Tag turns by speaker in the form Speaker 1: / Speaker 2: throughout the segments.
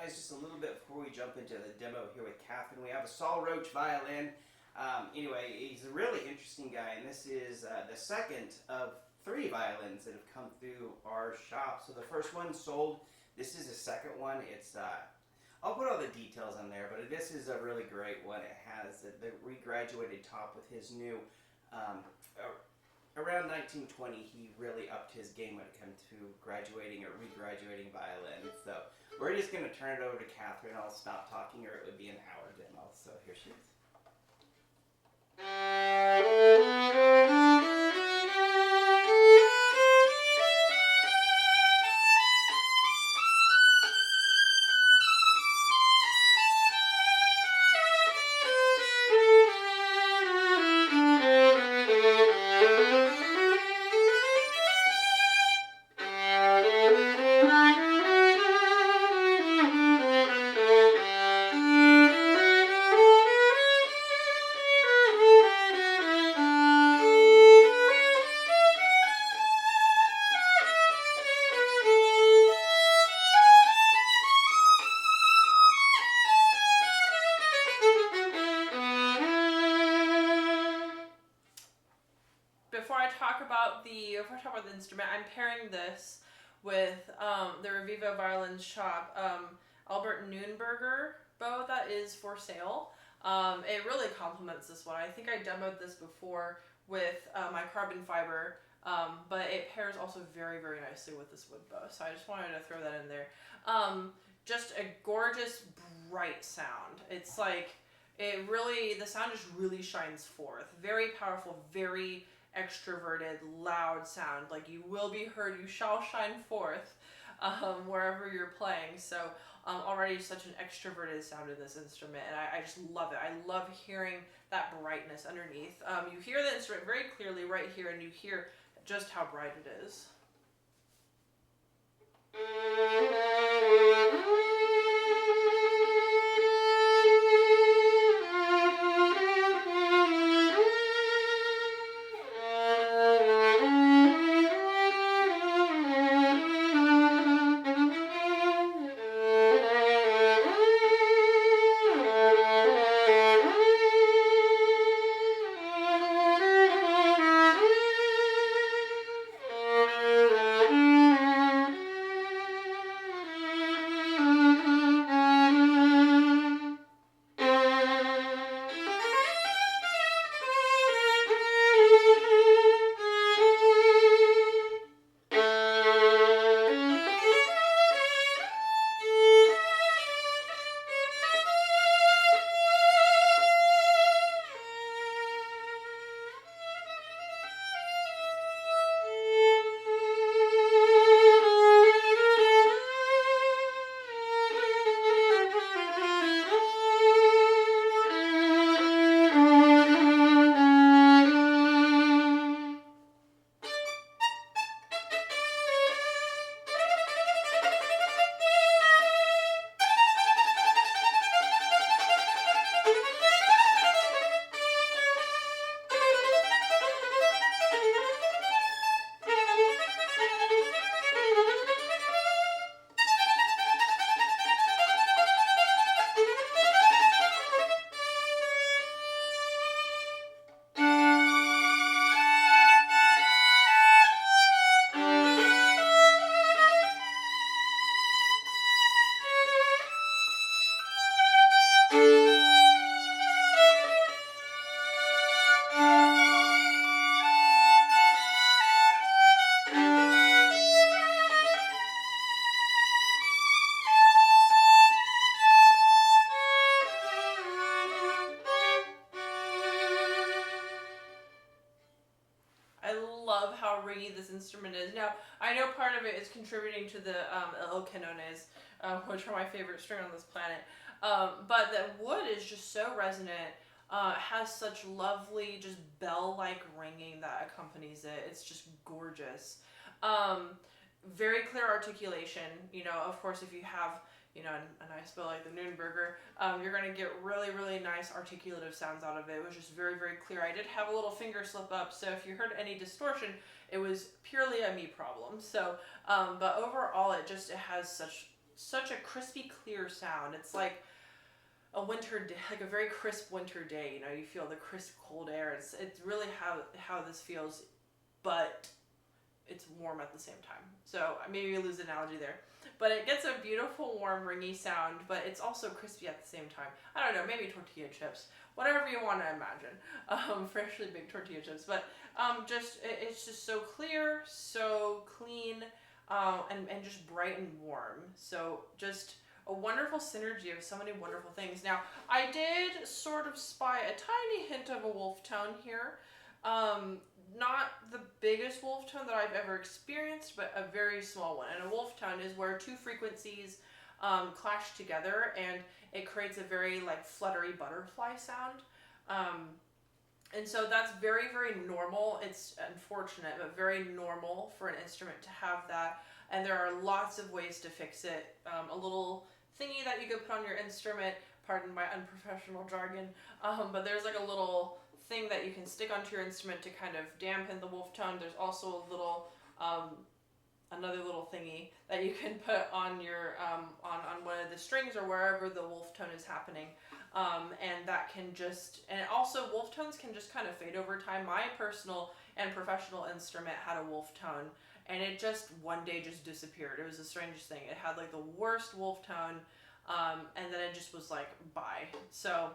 Speaker 1: guys just a little bit before we jump into the demo here with Catherine. We have a Roach violin. Anyway, he's a really interesting guy, and this is the second of 3 violins that have come through our shop. So the first one sold. This is the second one. It's I'll put all the details on there, but this is a really great one. It has the regraduated top with his new. Around 1920, he really upped his game when it came to graduating or regraduating violin. So we're just going to turn it over to Catherine. I'll stop talking or it would be an hour demo. So here she is.
Speaker 2: Before I talk about the instrument, I'm pairing this with the Revivo Violins shop Albert Nunberger bow that is for sale. It really complements this one. I think I demoed this before with my carbon fiber, but it pairs also very, very nicely with this wood bow. So I just wanted to throw that in there. Just a gorgeous, bright sound. It's like, the sound just really shines forth. Very powerful, very extroverted, loud sound. Like, you will be heard, you shall shine forth wherever you're playing. So already such an extroverted sound in this instrument, and I just love it. I love hearing that brightness underneath. You hear the instrument very clearly right here, and you hear just how bright it is. This instrument is. Now, I know part of it is contributing to the El Canones, which are my favorite string on this planet, but the wood is just so resonant, has such lovely, just bell-like ringing that accompanies it. It's just gorgeous. Very clear articulation. You know, of course, if you have a nice bow like the Nunberger, you're going to get really, really nice articulative sounds out of it. It was just very, very clear. I did have a little finger slip up, so if you heard any distortion, it was purely a me problem. So, but overall, it has such a crispy, clear sound. It's like a winter day, like a very crisp winter day. You know, you feel the crisp, cold air. It's really how this feels, but it's warm at the same time. So maybe you lose the analogy there. But it gets a beautiful, warm, ringy sound, but it's also crispy at the same time. I don't know, maybe tortilla chips. Whatever you want to imagine. Freshly baked tortilla chips. But it's just so clear, so clean, and just bright and warm. So just a wonderful synergy of so many wonderful things. Now, I did sort of spy a tiny hint of a wolf tone here. Not the biggest wolf tone that I've ever experienced, but a very small one. And a wolf tone is where two frequencies clash together, and it creates a very like fluttery butterfly sound. And so that's very, very normal. It's unfortunate, but very normal for an instrument to have that. And there are lots of ways to fix it. A little thingy that you could put on your instrument, pardon my unprofessional jargon, but there's like a little thing that you can stick onto your instrument to kind of dampen the wolf tone. There's also a little, another little thingy that you can put on your, on one of the strings or wherever the wolf tone is happening. And that can just, and also wolf tones can just kind of fade over time. My personal and professional instrument had a wolf tone, and it just one day just disappeared. It was the strangest thing. It had like the worst wolf tone, and then it just was like, bye. So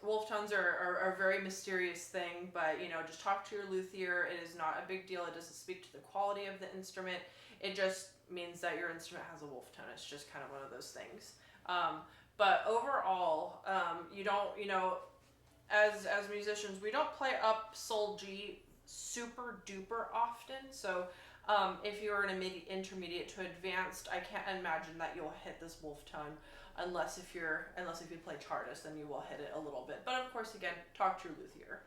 Speaker 2: wolf tones are a very mysterious thing, but you know, just talk to your luthier. It is not a big deal. It doesn't speak to the quality of the instrument. It just means that your instrument has a wolf tone. It's just kind of one of those things. But overall, you don't, you know, as musicians, we don't play up sol G super duper often. So if you're an intermediate to advanced, I can't imagine that you'll hit this wolf tone unless if you play chartist, then you will hit it a little bit. But of course, again, talk to your luthier.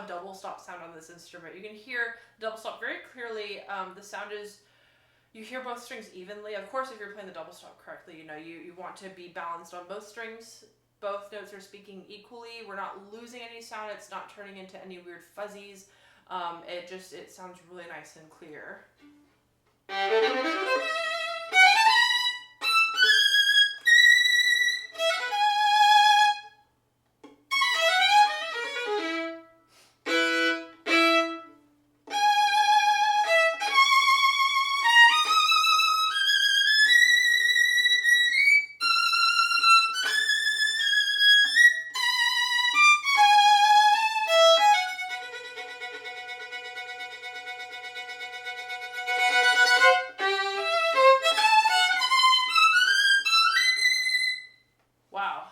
Speaker 2: Double stop sound on this instrument. You can hear double stop very clearly. The sound is, you hear both strings evenly. Of course, if you're playing the double stop correctly, you know, you want to be balanced on both strings. Both notes are speaking equally. We're not losing any sound. It's not turning into any weird fuzzies. It sounds really nice and clear.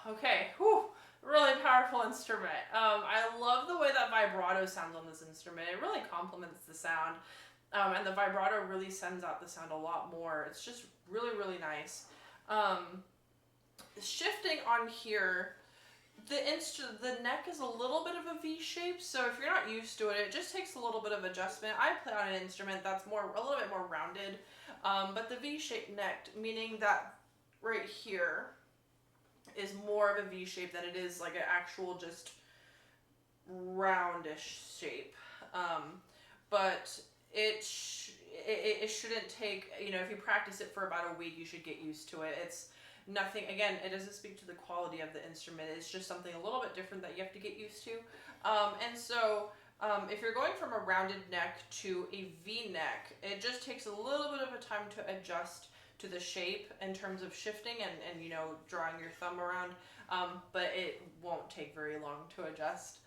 Speaker 2: Okay, whew, really powerful instrument. I love the way that vibrato sounds on this instrument. It really complements the sound, and the vibrato really sends out the sound a lot more. It's just really, really nice. Shifting on here, the neck is a little bit of a V shape, so if you're not used to it, it just takes a little bit of adjustment. I play on an instrument that's a little bit more rounded, but the V-shaped neck, meaning that right here is more of a V shape than it is like an actual just roundish shape. But it shouldn't take, you know, if you practice it for about a week, you should get used to it. It's nothing, again, it doesn't speak to the quality of the instrument. It's just something a little bit different that you have to get used to. And so if you're going from a rounded neck to a V neck, it just takes a little bit of a time to adjust to the shape in terms of shifting and you know, drawing your thumb around, but it won't take very long to adjust.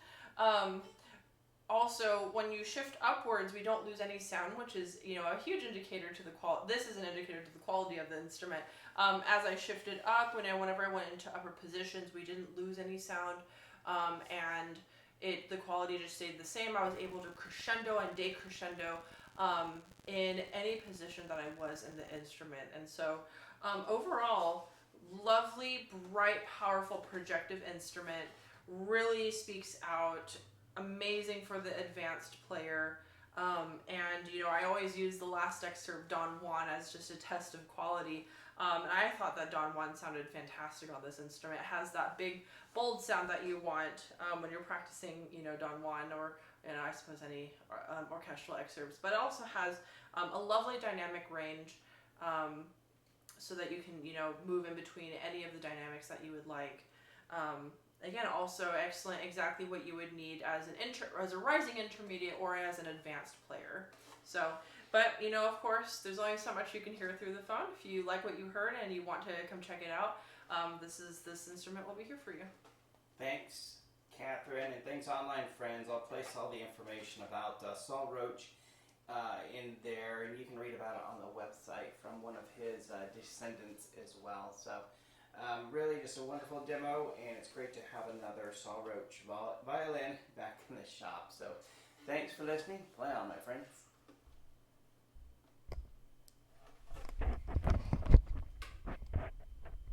Speaker 2: Also, when you shift upwards, we don't lose any sound, which is, you know, a huge indicator to the quality. This is an indicator to the quality of the instrument. As I shifted up, whenever I went into upper positions, we didn't lose any sound, and the quality just stayed the same. I was able to crescendo and decrescendo in any position that I was in the instrument, and so overall, lovely, bright, powerful, projective instrument. Really speaks out. Amazing for the advanced player, and you know, I always use the last excerpt, Don Juan, as just a test of quality, and I thought that Don Juan sounded fantastic on this instrument. It has that big bold sound that you want when you're practicing, you know, Don Juan, or, you know, I suppose any orchestral excerpts, but it also has a lovely dynamic range, so that you can, you know, move in between any of the dynamics that you would like. Again, also excellent, exactly what you would need as a rising intermediate or as an advanced player. So, but you know, of course, there's only so much you can hear through the phone. If you like what you heard and you want to come check it out, this instrument will be here for you.
Speaker 1: Thanks, Catherine, and thanks, online friends. I'll place all the information about Saul Roach in there, and you can read about it on the website from one of his descendants as well. So. Really just a wonderful demo, and it's great to have another Saul Roach violin back in the shop. So thanks for listening. Play on, my friend.